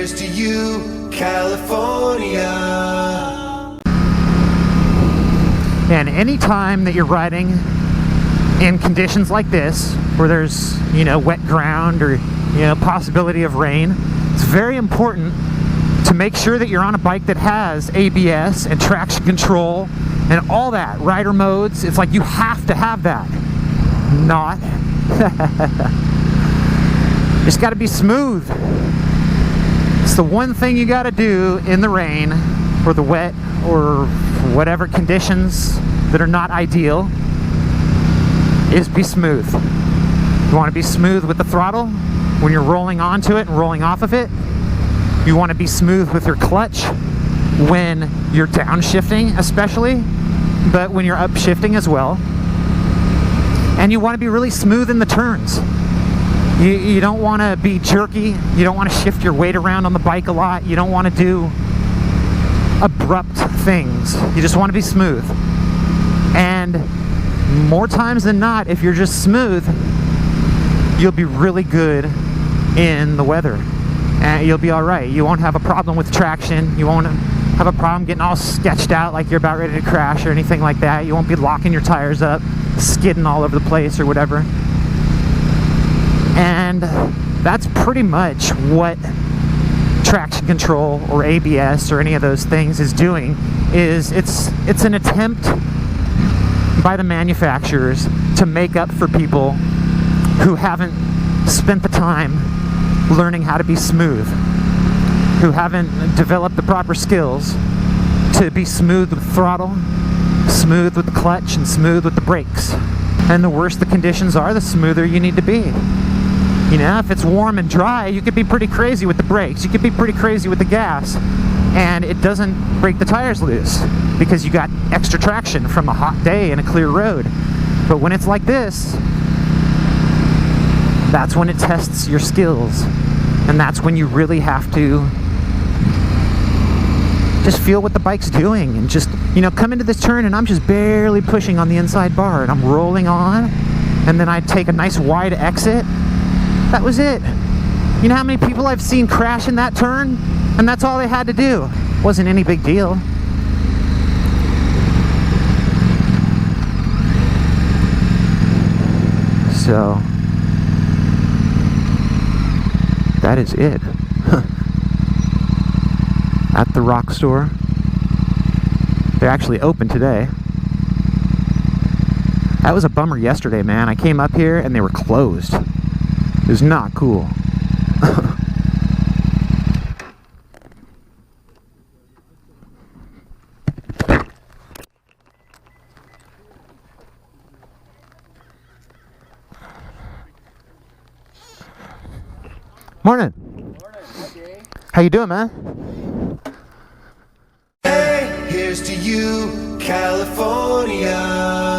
here's to you, California. And any time that you're riding in conditions like this, where there's, you know, wet ground or, you know, possibility of rain, it's very important to make sure that you're on a bike that has ABS and traction control and all that, rider modes. It's like you have to have that. Not. It's got to be smooth. It's the one thing you got to do in the rain or the wet or whatever conditions that are not ideal, is be smooth. You want to be smooth with the throttle when you're rolling onto it and rolling off of it. You want to be smooth with your clutch when you're downshifting especially, but when you're upshifting as well. And you want to be really smooth in the turns. You don't want to be jerky. You don't want to shift your weight around on the bike a lot. You don't want to do abrupt things. You just want to be smooth. And more times than not, if you're just smooth, you'll be really good in the weather. And you'll be all right. You won't have a problem with traction. You won't have a problem getting all sketched out like you're about ready to crash or anything like that. You won't be locking your tires up, skidding all over the place or whatever. And that's pretty much what traction control or ABS or any of those things is doing. Is it's an attempt by the manufacturers to make up for people who haven't spent the time learning how to be smooth, who haven't developed the proper skills to be smooth with throttle, smooth with the clutch, and smooth with the brakes. And the worse the conditions are, the smoother you need to be. You know, if it's warm and dry, you could be pretty crazy with the brakes. You could be pretty crazy with the gas, and it doesn't break the tires loose because you got extra traction from a hot day and a clear road. But when it's like this, that's when it tests your skills, and that's when you really have to just feel what the bike's doing and just, you know, come into this turn and I'm just barely pushing on the inside bar and I'm rolling on, and then I take a nice wide exit. That was it. You know how many people I've seen crash in that turn? And that's all they had to do. Wasn't any big deal. So that is it. At the Rock Store. They're actually open today. That was a bummer yesterday, man. I came up here and they were closed. It was not cool. Morning. How you doing, man? Hey, here's to you, California.